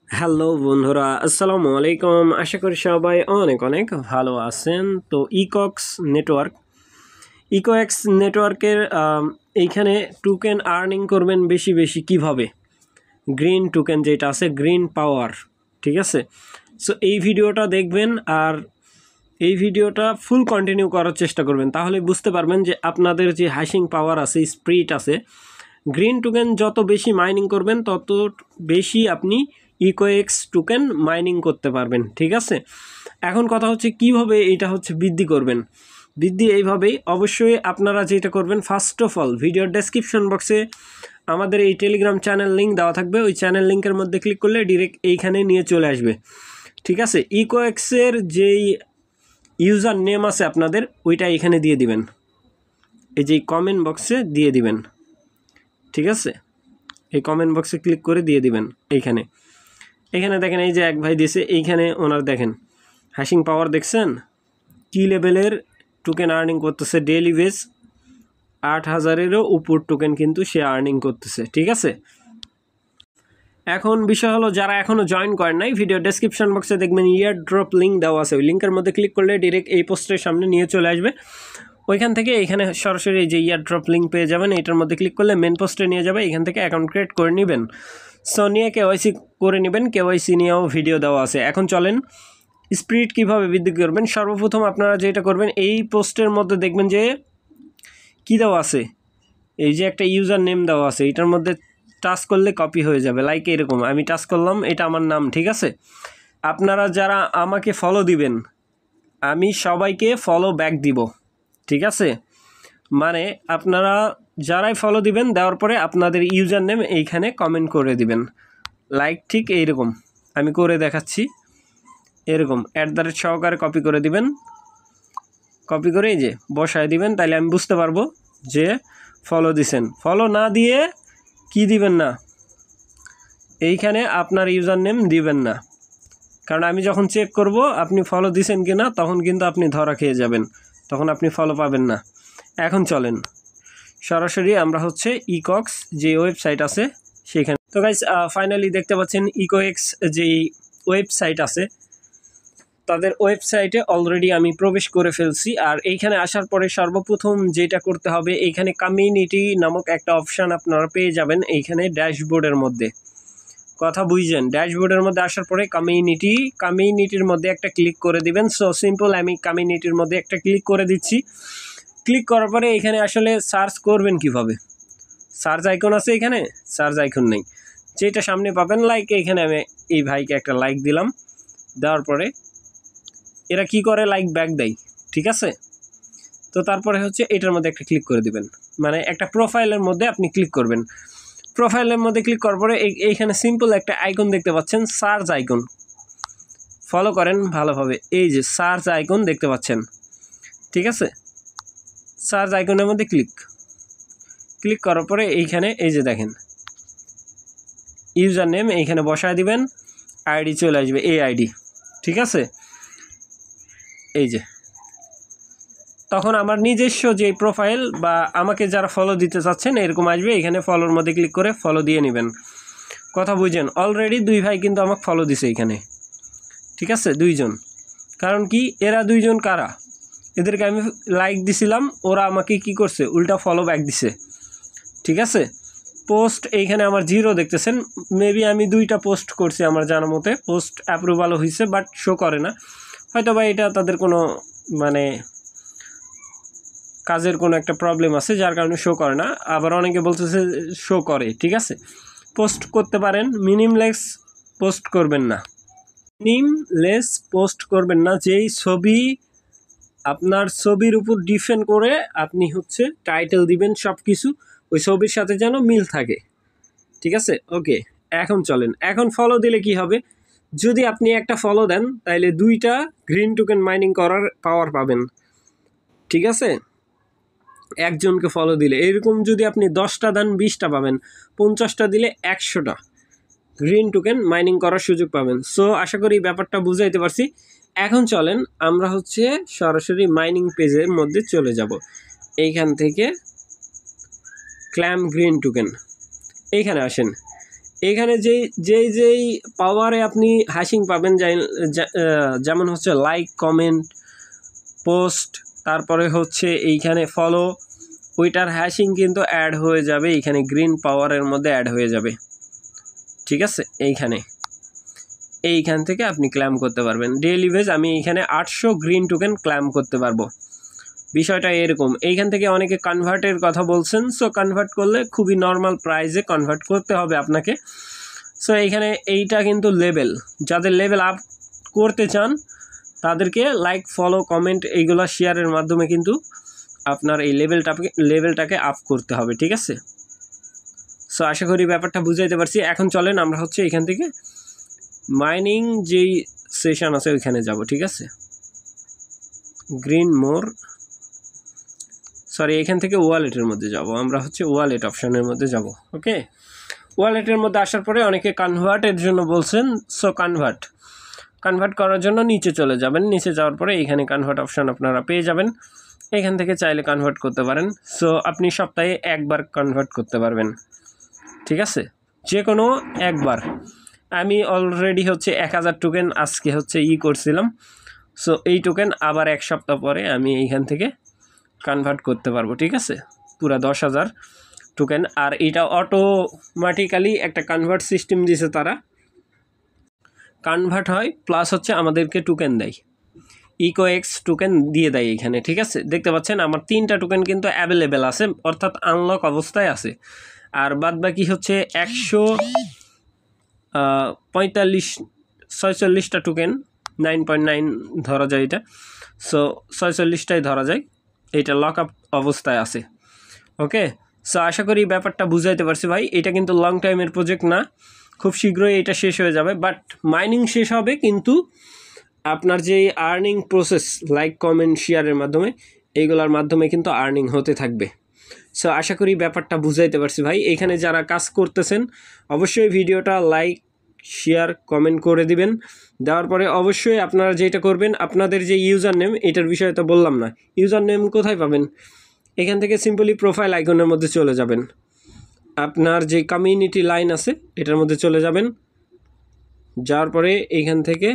Hello বন্ধুরা, আসসালামু আলাইকুম। আশা করি সবাই অনেক অনেক ভালো আছেন। তো ইকোএক্স নেটওয়ার্কের এইখানে টোকেন আর্নিং করবেন বেশি বেশি কিভাবে? গ্রিন টোকেন যেটা আছে, গ্রিন পাওয়ার, ঠিক আছে। সো এই ভিডিওটা দেখবেন আর এই ভিডিওটা ফুল কন্টিনিউ করার চেষ্টা করবেন, তাহলে বুঝতে পারবেন যে আপনাদের যে হ্যাশিং পাওয়ার আছে, স্পিরিট আছে, গ্রিন টোকেন যত বেশি মাইনিং করবেন তত বেশি আপনি ইকোএক্স টোকেন মাইনিং করতে পারবেন, ঠিক আছে। এখন কথা হচ্ছে কিভাবে এটা হচ্ছে বৃদ্ধি করবেন। বৃদ্ধি এইভাবেই, অবশ্যই আপনারা যেটা করবেন, ফার্স্ট অফ অল ভিডিওর ডেসক্রিপশন বক্সে আমাদের এই টেলিগ্রাম চ্যানেল লিঙ্ক দেওয়া থাকবে। ওই চ্যানেল লিঙ্কের মধ্যে ক্লিক করলে ডিরেক্ট এইখানে নিয়ে চলে আসবে, ঠিক আছে। ইকোএক্সের যেই ইউজার নেম আছে আপনাদের, ওইটা এখানে দিয়ে দিবেন, এই যে কমেন্ট বক্সে দিয়ে দিবেন, ঠিক আছে। এই কমেন্ট বক্সে ক্লিক করে দিয়ে দিবেন। এখানে দেখেন, এই যে এক ভাই দিয়েছে, এইখানে ওনার দেখেন হ্যাশিং পাওয়ার দেখছেন, কি লেভেলের টোকেন আর্নিং করতেছে। ডেইলি বেস 8,000-এরও উপর টোকেন কিন্তু সে আর্নিং করতেছে, ঠিক আছে। এখন বিষয় হলো, যারা এখনও জয়েন করেন নাই, ভিডিও ডেসক্রিপশন বক্সে দেখবেন ইয়ার ড্রপ লিঙ্ক দেওয়া আছে। ওই লিঙ্কের মধ্যে ক্লিক করলে ডিরেক্ট এই পোস্টের সামনে নিয়ে চলে আসবে। ওইখান থেকে এখানে সরাসরি এই যে ইয়ার ড্রপ লিঙ্ক পেয়ে যাবেন। এটার মধ্যে ক্লিক করলে মেন পোস্টে নিয়ে যাবে। এখান থেকে অ্যাকাউন্ট ক্রিয়েট করে নেবেন। সো নিয়ে কেওয়াইসি করে নেবেন। কেওয়াইসি নিয়েও ভিডিও দেওয়া আছে। এখন চলেন স্পিরিট কীভাবে বৃদ্ধি করবেন। সর্বপ্রথম আপনারা যেটা করবেন, এই পোস্টের মধ্যে দেখবেন যে কী দেওয়া আছে, এই যে একটা ইউজার নেম দেওয়া আছে, এটার মধ্যে টাচ করলে কপি হয়ে যাবে। লাইক এরকম আমি টাচ করলাম, এটা আমার নাম, ঠিক আছে। আপনারা যারা আমাকে ফলো দিবেন, আমি সবাইকে ফলো ব্যাক দিব, ঠিক আছে। মানে আপনারা যারাই ফলো দিবেন, দেওয়ার পরে আপনাদের ইউজার নেম এইখানে কমেন্ট করে দিবেন, লাইক ঠিক এইরকম আমি করে দেখাচ্ছি। এরকম সহকারে কপি করে দিবেন। কপি করে এই যে বসায় দিবেন, তাইলে আমি বুঝতে পারবো যে ফলো দিছেন। ফলো না দিয়ে কি দিবেন না, এইখানে আপনার ইউজার নেম দিবেন না, কারণ আমি যখন চেক করব আপনি ফলো দিছেন কি না, তখন কিন্তু আপনি ধরা খেয়ে যাবেন, তখন আপনি ফলো পাবেন না। এখন চলেন সরাসরি আমরা হচ্ছে ইকোএক্স যে ওয়েবসাইট আছে সেখানে। তো গাইস, ফাইনালি দেখতে পাচ্ছেন ইকোএক্স যেই ওয়েবসাইট আছে, তাদের ওয়েবসাইটে অলরেডি আমি প্রবেশ করে ফেলছি। আর এইখানে আসার পরে সর্বপ্রথম যেটা করতে হবে, এইখানে কমিউনিটি নামক একটা অপশান আপনারা পেয়ে যাবেন এইখানে ড্যাশবোর্ডের মধ্যে। কথা বুঝছেন? ড্যাশবোর্ডের মধ্যে আসার পরে কমিউনিটির মধ্যে একটা ক্লিক করে দিবেন। সো সিম্পল, আমি কমিউনিটির মধ্যে একটা ক্লিক করে দিচ্ছি। ক্লিক করার পরে এখানে আসলে সার্চ করবেন কিভাবে, সার্চ আইকন আছে এখানে, সার্চ আইকন নেই, যেটা সামনে পাবেন লাইক, এখানে আমি এই ভাইকে একটা লাইক দিলাম। দেওয়ার পরে এরা কি করে, লাইক ব্যাক দেয়, ঠিক আছে। তো তারপরে হচ্ছে এটার মধ্যে একটা ক্লিক করে দিবেন, মানে একটা প্রোফাইলের মধ্যে আপনি ক্লিক করবেন। প্রোফাইলের মধ্যে ক্লিক করার পরে এইখানে সিম্পল একটা আইকন দেখতে পাচ্ছেন, সার্চ আইকন। ফলো করেন ভালোভাবে, এই যে সার্চ আইকন দেখতে পাচ্ছেন, ঠিক আছে। সার্চ আইকনের মধ্যে ক্লিক করার পরে এইখানে এই যে দেখেন ইউজার নেম এইখানে বসায় দিবেন, আইডি চলে আসবে, এই আইডি, ঠিক আছে। এই যে তখন আমার নিজস্ব যে প্রোফাইল বা আমাকে যারা ফলো দিতে চাচ্ছেন এরকম আসবে। এখানে ফলোর মধ্যে ক্লিক করে ফলো দিয়ে নেবেন। কথা বুঝেন? অলরেডি দুই ভাই কিন্তু আমাকে ফলো দিছে এখানে, ঠিক আছে, দুইজন। কারণ কি, এরা দুইজন কারা, এদেরকে আমি লাইক দিছিলাম, ওরা আমাকে কি করছে, উল্টা ফলো ব্যাক দিছে, ঠিক আছে। পোস্ট এইখানে আমার 0 দেখতেছেন। মেবি আমি 2টা পোস্ট করছি আমার জানা মতে, পোস্ট অ্যাপ্রুভালও হয়েছে, বাট শো করে না। হয়তো বা এটা তাদের কোনো মানে কাজের কোনো একটা প্রবলেম আছে, যার কারণে শো করে না। আবার অনেকে বলতেছে শো করে, ঠিক আছে। পোস্ট করতে পারেন, মিনিমলেস পোস্ট করবেন না, যেই ছবি আপনার ছবির উপর ডিপেন্ড করে আপনি হচ্ছে টাইটেল দিবেন, সব কিছু ওই ছবির সাথে যেন মিল থাকে, ঠিক আছে। ওকে, এখন চলেন, এখন ফলো দিলে কি হবে, যদি আপনি একটা ফলো দেন তাহলে 2টা গ্রিন টোকেন মাইনিং করার পাওয়ার পাবেন, ঠিক আছে। একজনকে ফলো দিলে এরকম যদি আপনি 10টা দেন 20টা পাবেন, 50টা দিলে 100টা গ্রিন টোকেন মাইনিং করার সুযোগ পাবেন। সো আশা করি ব্যাপারটা বুঝাইতে পারছি। এখন চলেন আমরা হচ্ছে সরাসরি মাইনিং পেজের মধ্যে চলে যাব। এইখান থেকে ক্ল্যাম গ্রিন টোকেন এইখানে আসেন। এখানে যেই পাওয়ারে আপনি হ্যাশিং পাবেন, যেমন হচ্ছে লাইক, কমেন্ট, পোস্ট, তারপরে হচ্ছে এইখানে ফলো, ওইটার হ্যাশিং কিন্তু অ্যাড হয়ে যাবে এইখানে গ্রিন পাওয়ারের মধ্যে অ্যাড হয়ে যাবে। ঠিক আছে, এইখান থেকে আপনি ক্লেম করতে পারবেন ডেইলি বেজ। আমি এইখানে 800 গ্রিন টোকেন ক্লেম করতে পারবো। বিষয়টা এরকম। এইখান থেকে অনেকে কনভার্টের কথা বলছেন, সো কনভার্ট করলে খুবই নর্মাল প্রাইসে কনভার্ট করতে হবে আপনাকে। সো এইখানে এইটা কিন্তু লেভেল, যাদের লেভেল আপ করতে চান তাদেরকে লাইক, ফলো, কমেন্ট এইগুলো শেয়ারের মাধ্যমে কিন্তু আপনার এই লেভেলটাকে আপ করতে হবে। ঠিক আছে, সো আশা করি ব্যাপারটা বুঝাইতে পারছি। এখন চলেন আমরা হচ্ছে এখান থেকে মাইনিং যেই সেশন আছে ওইখানে যাব। ঠিক আছে, গ্রিন মোর, সরি, এখান থেকে ওয়ালেটের মধ্যে যাব। আমরা হচ্ছে ওয়ালেট অপশানের মধ্যে যাব। ওকে, ওয়ালেটের মধ্যে আসার পরে অনেকে কনভার্টের জন্য বলছেন, সো কনভার্ট করার জন্য নিচে চলে যাবেন। নিচে যাওয়ার পরে এখানে কনভার্ট অপশান আপনারা পেয়ে যাবেন। এখান থেকে চাইলে কনভার্ট করতে পারেন। সো আপনি সপ্তাহে একবার কনভার্ট করতে পারবেন। ঠিক আছে, যে কোনো একবার। আমি অলরেডি হচ্ছে 1000 টোকেন আজকে হচ্ছে করছিলাম। সো এই টোকেন আবার এক সপ্তাহ পরে আমি এইখান থেকে কনভার্ট করতে পারবো। ঠিক আছে, পুরা 10,000 টোকেন। আর এটা অটোমেটিক্যালি একটা কনভার্ট সিস্টেম দিয়েছে তারা, কনভার্ট হয় প্লাস হচ্ছে আমাদেরকে টোকেন দেয়, ইকোএক্স টোকেন দিয়ে দেয় এখানে। ঠিক আছে, দেখতে পাচ্ছেন আমার 3টা টোকেন কিন্তু অ্যাভেলেবেল আছে, অর্থাৎ আনলক অবস্থায় আছে। আর বাদ বাকি হচ্ছে 146টা টোকেন, 9.9 ধরা যায় এটা। সো 46টাই ধরা যায়, এটা লক আপ অবস্থায় আছে। ওকে, সো আশা করি ব্যাপারটা বুঝাইতে পারছি ভাই। এটা কিন্তু লং টাইমের প্রজেক্ট না, খুব শীঘ্রই এটা শেষ হয়ে যাবে। বাট মাইনিং শেষ হবে, কিন্তু আপনার যে আর্নিং প্রসেস, লাইক, কমেন্ট, শেয়ারের মাধ্যমে, এইগুলোর মাধ্যমে কিন্তু আর্নিং হতে থাকবে। সো আশা করি ব্যাপারটা বুঝাইতে পারছি ভাই। এখানে যারা কাজ করতেছেন অবশ্যই ভিডিওটা লাইক, শেয়ার, কমেন্ট করে দিবেন। দেওয়ার পরে অবশ্যই আপনারা যেটা করবেন, আপনাদের যে ইউজার নেম, এটার বিষয়ে তো বললাম না, ইউজার নেম কোথায় পাবেন? এখান থেকে সিম্পলি প্রোফাইল আইকনের মধ্যে চলে যাবেন। আপনার যে কমিউনিটি লাইন আছে এটার মধ্যে চলে যাবেন। যাওয়ার পরে এইখান থেকে,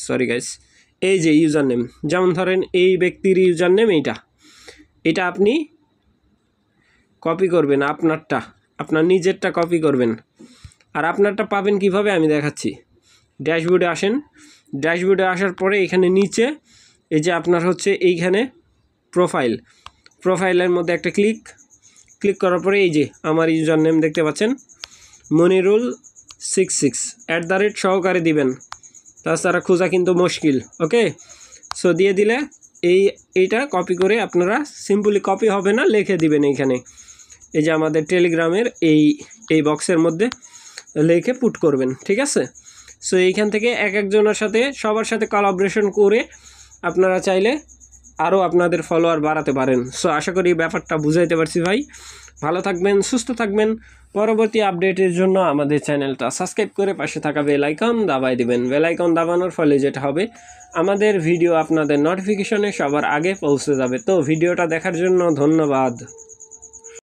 সরি গাইস, এই যে ইউজার নেম, যেমন ধরেন এই ব্যক্তির ইউজার নেম এটা আপনি কপি করবেন, আপনার নিজেরটা কপি করবেন। আর আপনারটা পাবেন কিভাবে আমি দেখাচ্ছি। ড্যাশবোর্ডে আসেন। ড্যাশবোর্ডে আসার পরে এখানে নিচে এই যে আপনার হচ্ছে এইখানে প্রোফাইলের মধ্যে একটা ক্লিক করার পরে এই যে আমার ইউজার নেম দেখতে পাচ্ছেন, মনিরুল66 সহকারে দিবেন, তাছাড়া খোঁজা কিন্তু মুশকিল। ওকে, সো দিয়ে দিলে এইটা কপি করে আপনারা সিম্পলি, কপি হবে না, লিখে দিবেন এইখানে। এই যে আমাদের টেলিগ্রামের এই বক্সের মধ্যে লিখে পুট করবেন। ঠিক আছে, সো এইখান থেকে একজনের সাথে, সবার সাথে কোলাবোরেশন করে আপনারা চাইলে আরও আপনাদের ফলোয়ার বাড়াতে পারেন। সো আশা করি ব্যাপারটা বুঝাইতে পারছি ভাই। ভালো থাকবেন, সুস্থ থাকবেন। পরবর্তী আপডেটের জন্য আমাদের চ্যানেলটা সাবস্ক্রাইব করে পাশে থাকা বেল আইকন দাবাই দিবেন। বেল আইকন দাবানোর ফলে যেটা হবে, আমাদের ভিডিও আপনাদের নোটিফিকেশনে সবার আগে পৌঁছে যাবে। তো ভিডিওটা দেখার জন্য ধন্যবাদ।